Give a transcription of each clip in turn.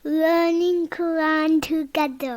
learning Quran together.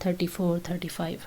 34-35।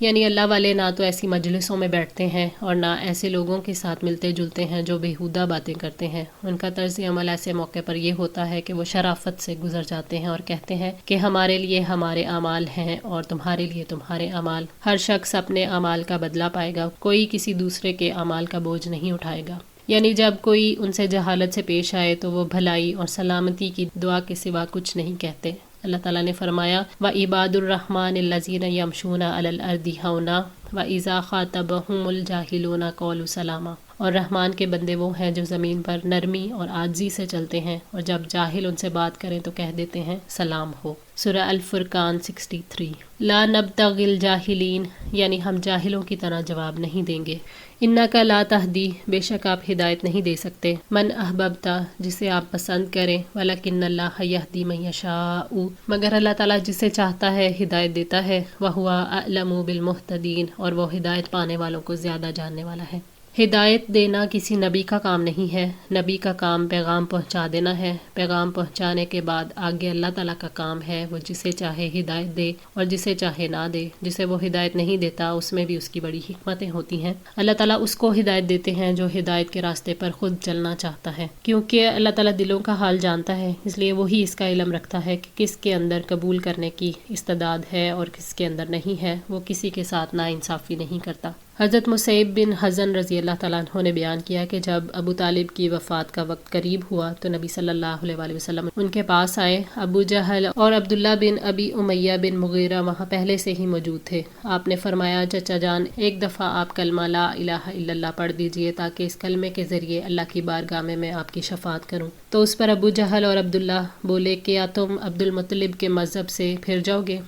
یعنی اللہ والے نہ تو ایسی مجلسوں میں بیٹھتے ہیں اور نہ ایسے لوگوں کے ساتھ ملتے جلتے ہیں جو بیہودہ باتیں کرتے ہیں۔ ان کا طرز عمل ایسے موقع پر یہ ہوتا ہے کہ وہ شرافت سے گزر جاتے ہیں اور کہتے ہیں کہ ہمارے لیے ہمارے اعمال ہیں اور تمہارے لیے تمہارے اعمال۔ ہر شخص اپنے اعمال کا بدلہ پائے گا، کوئی کسی دوسرے کے اعمال کا بوجھ نہیں اٹھائے گا۔ یعنی جب کوئی ان سے جہالت سے پیش آئے تو وہ بھلائی اور سلامتی کی دعا کے سوا کچھ نہیں کہتے۔ اللہ تعالیٰ نے فرمایا وَعِبَادُ الرَّحْمَٰنِ الَّذِينَ يَمْشُونَ عَلَى الْأَرْضِ هَوْنًا وَإِذَا خَاطَبَهُمُ الْجَاهِلُونَ قَالُوا سَلَامًا، اور رحمان کے بندے وہ ہیں جو زمین پر نرمی اور عاجزی سے چلتے ہیں اور جب جاہل ان سے بات کریں تو کہہ دیتے ہیں سلام ہو۔ سورہ الفرقان 63۔ لا نبتغی الجاہلین، یعنی ہم جاہلوں کی طرح جواب نہیں دیں گے۔ انکا لا تہدی، بے شک آپ ہدایت نہیں دے سکتے، من احببتا، جسے آپ پسند کریں، ولکن اللہ یہدی من یشاء، مگر اللہ تعالیٰ جسے چاہتا ہے ہدایت دیتا ہے، وہو اعلم بالمہتدین، اور وہ ہدایت پانے والوں کو زیادہ جاننے والا ہے۔ ہدایت دینا کسی نبی کا کام نہیں ہے، نبی کا کام پیغام پہنچا دینا ہے، پیغام پہنچانے کے بعد آگے اللہ تعالیٰ کا کام ہے، وہ جسے چاہے ہدایت دے اور جسے چاہے نہ دے۔ جسے وہ ہدایت نہیں دیتا اس میں بھی اس کی بڑی حکمتیں ہوتی ہیں۔ اللہ تعالیٰ اس کو ہدایت دیتے ہیں جو ہدایت کے راستے پر خود چلنا چاہتا ہے، کیونکہ اللہ تعالیٰ دلوں کا حال جانتا ہے، اس لیے وہی اس کا علم رکھتا ہے کہ کس کے اندر قبول کرنے کی استعداد ہے اور کس کے اندر نہیں ہے، وہ کسی کے ساتھ ناانصافی نہیں کرتا۔ حضرت مصعب بن حزن رضی اللہ تعالیٰ عنہ نے بیان کیا کہ جب ابو طالب کی وفات کا وقت قریب ہوا تو نبی صلی اللہ علیہ وآلہ وسلم ان کے پاس آئے۔ ابو جہل اور عبداللہ بن ابی امیہ بن مغیرہ وہاں پہلے سے ہی موجود تھے۔ آپ نے فرمایا چچا جان، ایک دفعہ آپ کلمہ لا الہ الا اللہ پڑھ دیجئے تاکہ اس کلمے کے ذریعے اللہ کی بارگاہ میں آپ کی شفاعت کروں۔ تو اس پر ابو جہل اور عبداللہ بولے کہ کیا تم عبد المطلب کے مذہب سے پھر جاؤ گے؟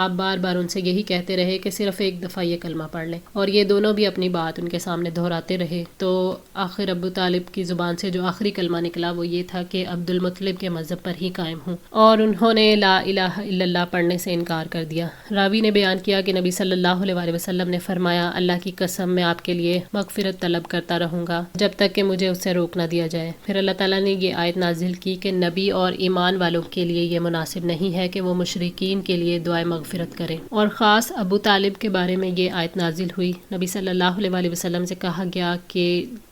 آپ بار بار ان سے یہی کہتے رہے کہ صرف ایک دفعہ یہ کلمہ پڑھ لیں، اور یہ دونوں بھی اپنی بات ان کے سامنے دہراتے رہے۔ تو آخر ابو طالب کی زبان سے جو آخری کلمہ نکلا وہ یہ تھا کہ عبد المطلب کے مذہب پر ہی قائم ہوں، اور انہوں نے لا الہ الا اللہ پڑھنے سے انکار کر دیا۔ راوی نے بیان کیا کہ نبی صلی اللہ علیہ وآلہ وسلم نے فرمایا اللہ کی قسم میں آپ کے لیے مغفرت طلب کرتا رہوں گا جب تک کہ مجھے اس سے روک نہ دیا جائے۔ پھر اللہ تعالیٰ نے یہ آیت نازل کی کہ نبی اور ایمان والوں کے لیے یہ مناسب نہیں ہے کہ وہ مشرکین کے لیے دعائے مغفرت کریں، اور خاص ابو طالب کے بارے میں یہ آیت نازل ہوئی۔ نبی صلی اللہ علیہ وآلہ وسلم سے کہا گیا کہ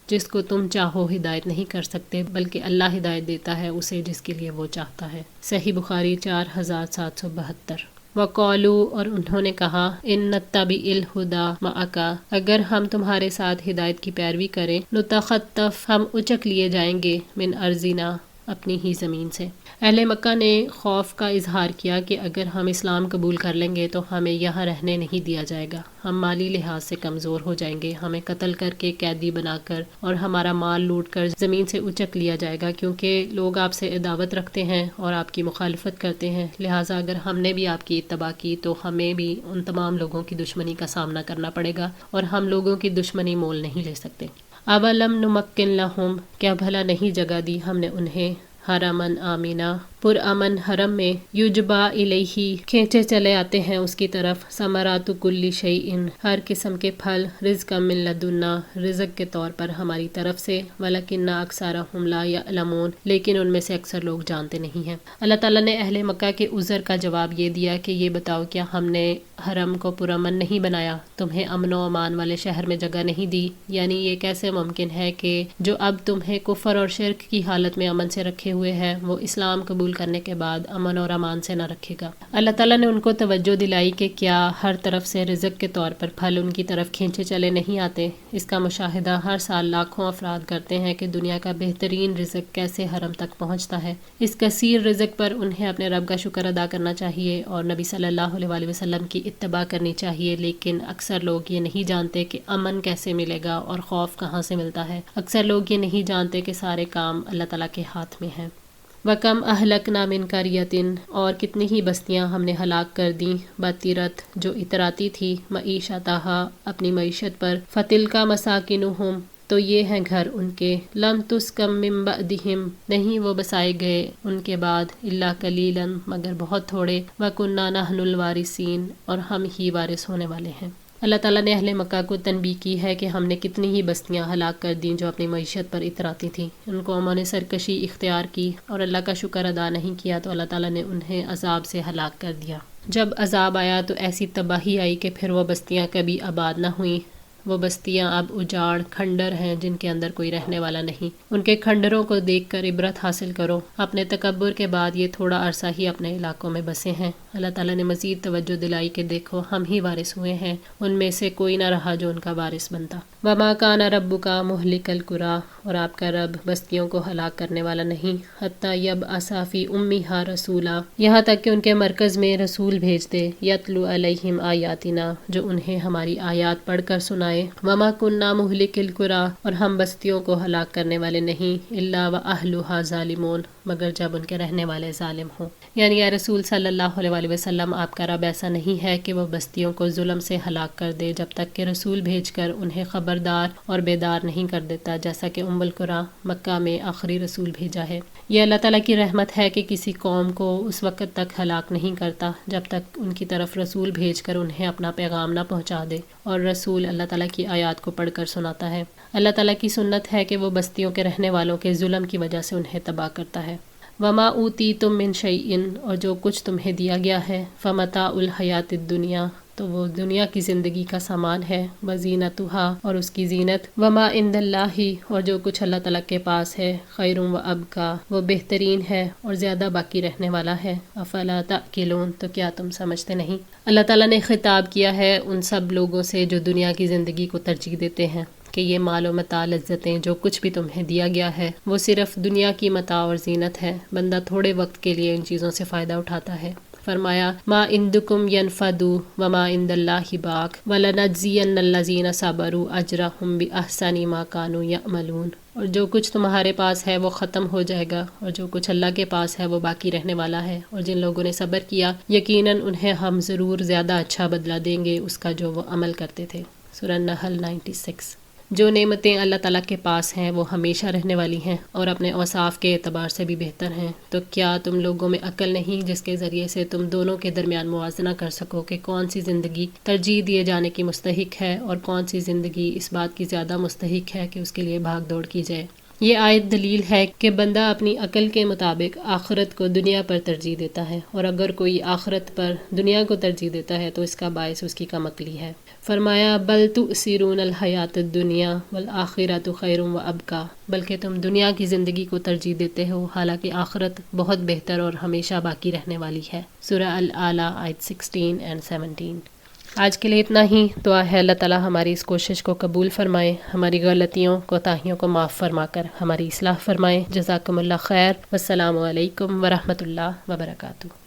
جس کو تم چاہو ہدایت نہیں کر سکتے، بلکہ اللہ ہدایت دیتا ہے اسے جس کے لیے وہ چاہتا ہے۔ صحیح بخاری 4772۔ وقالو، اور انہوں نے کہا ان نتبع الہدی معک، اگر ہم تمہارے ساتھ ہدایت کی پیروی کریں، نتخطف، ہم اچک لیے جائیں گے، من ارضنا، اپنی ہی زمین سے۔ اہل مکہ نے خوف کا اظہار کیا کہ اگر ہم اسلام قبول کر لیں گے تو ہمیں یہاں رہنے نہیں دیا جائے گا، ہم مالی لحاظ سے کمزور ہو جائیں گے، ہمیں قتل کر کے قیدی بنا کر اور ہمارا مال لوٹ کر زمین سے اچک لیا جائے گا، کیونکہ لوگ آپ سے عداوت رکھتے ہیں اور آپ کی مخالفت کرتے ہیں، لہٰذا اگر ہم نے بھی آپ کی اتباع کی تو ہمیں بھی ان تمام لوگوں کی دشمنی کا سامنا کرنا پڑے گا، اور ہم لوگوں کی دشمنی مول نہیں لے سکتے۔ اولم نمکن لہم، کیا بھلا نہیں جگہ دی ہم نے انہیں، حرمن آمینہ، پر امن حرم میں، یجبا الیہ، کھینچے چلے آتے ہیں اس کی طرف، ثمرات کل شیء، ہر قسم کے پھل، رزقا من لدنا، رزق کے طور پر ہماری طرف سے، ولکن اکثرہم لا یعلمون، لیکن ان میں سے اکثر لوگ جانتے نہیں ہیں۔ اللہ تعالیٰ نے اہل مکہ کے عذر کا جواب یہ دیا کہ یہ بتاؤ کیا ہم نے حرم کو پرامن نہیں بنایا، تمہیں امن و امان والے شہر میں جگہ نہیں دی؟ یعنی یہ کیسے ممکن ہے کہ جو اب تمہیں کفر اور شرک کی حالت میں امن سے رکھے ہوئے ہے وہ اسلام قبول کرنے کے بعد امن اور امان سے نہ رکھے گا۔ اللہ تعالیٰ نے ان کو توجہ دلائی کہ کیا ہر طرف سے رزق کے طور پر پھل ان کی طرف کھینچے چلے نہیں آتے؟ اس کا مشاہدہ ہر سال لاکھوں افراد کرتے ہیں کہ دنیا کا بہترین رزق کیسے حرم تک پہنچتا ہے۔ اس کثیر رزق پر انہیں اپنے رب کا شکر ادا کرنا چاہیے اور نبی صلی اللہ علیہ وآلہ وسلم کی اتباع کرنی چاہیے، لیکن اکثر لوگ یہ نہیں جانتے کہ امن کیسے ملے گا اور خوف کہاں سے ملتا ہے۔ اکثر لوگ یہ نہیں جانتے کہ سارے کام اللہ تعالیٰ کے ہاتھ میں ہیں۔ وَكَمْ أَهْلَكْنَا مِنْ قَرْيَةٍ، اور کتنی ہی بستیاں ہم نے ہلاک کر دیں، بطرت، جو اتراتی تھی، معیشتها، اپنی معیشت پر، فَتِلْكَ مَسَاكِنُهُمْ، تو یہ ہیں گھر ان کے، لَمْ تُسْكَنْ مِنْ بَعْدِهِمْ، نہیں وہ بسائے گئے ان کے بعد، إِلَّا قَلِيلًا، مگر بہت تھوڑے، وَكُنَّا نَحْنُ الْوَارِثِينَ، اور ہم ہی وارث ہونے والے ہیں۔ اللہ تعالیٰ نے اہل مکہ کو تنبیہ کی ہے کہ ہم نے کتنی ہی بستیاں ہلاک کر دیں جو اپنی معیشت پر اتراتی تھیں، ان قوموں نے سرکشی اختیار کی اور اللہ کا شکر ادا نہیں کیا تو اللہ تعالیٰ نے انہیں عذاب سے ہلاک کر دیا۔ جب عذاب آیا تو ایسی تباہی آئی کہ پھر وہ بستیاں کبھی آباد نہ ہوئیں۔ وہ بستیاں اب اجاڑ کھنڈر ہیں جن کے اندر کوئی رہنے والا نہیں۔ ان کے کھنڈروں کو دیکھ کر عبرت حاصل کرو۔ اپنے تکبر کے بعد یہ تھوڑا عرصہ ہی اپنے علاقوں میں بسے ہیں۔ اللہ تعالیٰ نے مزید توجہ دلائی کہ دیکھو ہم ہی وارث ہوئے ہیں، ان میں سے کوئی نہ رہا جو ان کا وارث بنتا۔ وما کان ربک مہلک القری، اور آپ کا رب بستیوں کو ہلاک کرنے والا نہیں، حتی یبعث فی امہا رسولا، یہاں تک کہ ان کے مرکز میں رسول بھیج دے، یتلو علیہم آیاتنا، جو انہیں ہماری آیات پڑھ کر سنائے، وما کننا مہلک القری، اور ہم بستیوں کو ہلاک کرنے والے نہیں، الا واہلھا ظالمون، مگر جب ان کے رہنے والے ظالم ہوں۔ یعنی اے رسول صلی اللہ علیہ وسلم، آپ کا رب ایسا نہیں ہے کہ وہ بستیوں کو ظلم سے ہلاک کر دے جب تک کہ رسول بھیج کر انہیں خبردار اور بیدار نہیں کر دیتا، جیسا کہ ام القری مکہ میں آخری رسول بھیجا ہے۔ یہ اللہ تعالیٰ کی رحمت ہے کہ کسی قوم کو اس وقت تک ہلاک نہیں کرتا جب تک ان کی طرف رسول بھیج کر انہیں اپنا پیغام نہ پہنچا دے، اور رسول اللہ تعالیٰ کی آیات کو پڑھ کر سناتا ہے۔ اللہ تعالیٰ کی سنت ہے کہ وہ بستیوں کے رہنے والوں کے ظلم کی وجہ سے انہیں تباہ کرتا ہے۔ وما اوتیتم من شیء، اور جو کچھ تمہیں دیا گیا ہے، فمتاع الحیات الدنیا، تو وہ دنیا کی زندگی کا سامان ہے، وزینتھا، اور اس کی زینت، وما عند اللہ، اور جو کچھ اللہ تعالیٰ کے پاس ہے، خیر و ابقا، وہ بہترین ہے اور زیادہ باقی رہنے والا ہے، افلا تعقلون، تو کیا تم سمجھتے نہیں۔ اللہ تعالیٰ نے خطاب کیا ہے ان سب لوگوں سے جو دنیا کی زندگی کو ترجیح دیتے ہیں کہ یہ مال و متاع، لذتیں، جو کچھ بھی تمہیں دیا گیا ہے وہ صرف دنیا کی متاع اور زینت ہے، بندہ تھوڑے وقت کے لیے ان چیزوں سے فائدہ اٹھاتا ہے۔ فرمایا ما عندکم ینفد وما عند اللہ باق ولنجزین الذین صبروا اجرہم باحسن ما کانوا یعملون، اور جو کچھ تمہارے پاس ہے وہ ختم ہو جائے گا، اور جو کچھ اللہ کے پاس ہے وہ باقی رہنے والا ہے، اور جن لوگوں نے صبر کیا یقیناً انہیں ہم ضرور زیادہ اچھا بدلہ دیں گے اس کا جو وہ عمل کرتے تھے۔ سورہ نحل 96۔ جو نعمتیں اللہ تعالیٰ کے پاس ہیں وہ ہمیشہ رہنے والی ہیں اور اپنے اوصاف کے اعتبار سے بھی بہتر ہیں، تو کیا تم لوگوں میں عقل نہیں جس کے ذریعے سے تم دونوں کے درمیان موازنہ کر سکو کہ کون سی زندگی ترجیح دیے جانے کی مستحق ہے اور کون سی زندگی اس بات کی زیادہ مستحق ہے کہ اس کے لیے بھاگ دوڑ کی جائے۔ یہ آیت دلیل ہے کہ بندہ اپنی عقل کے مطابق آخرت کو دنیا پر ترجیح دیتا ہے، اور اگر کوئی آخرت پر دنیا کو ترجیح دیتا ہے تو اس کا باعث اس کی کم عقلی ہے۔ فرمایا بل تؤثرون الحیات الدنیا والآخرۃ خیر وابقی، بلکہ تم دنیا کی زندگی کو ترجیح دیتے ہو حالانکہ آخرت بہت بہتر اور ہمیشہ باقی رہنے والی ہے۔ سورہ الاعلیٰ آیت 16 and 17۔ آج کے لیے اتنا ہی۔ دعا ہے اللہ تعالیٰ ہماری اس کوشش کو قبول فرمائے، ہماری غلطیوں کوتاہیوں کو معاف فرما کر ہماری اصلاح فرمائے۔ جزاکم اللہ خیر، والسلام علیکم ورحمۃ اللہ وبرکاتہ۔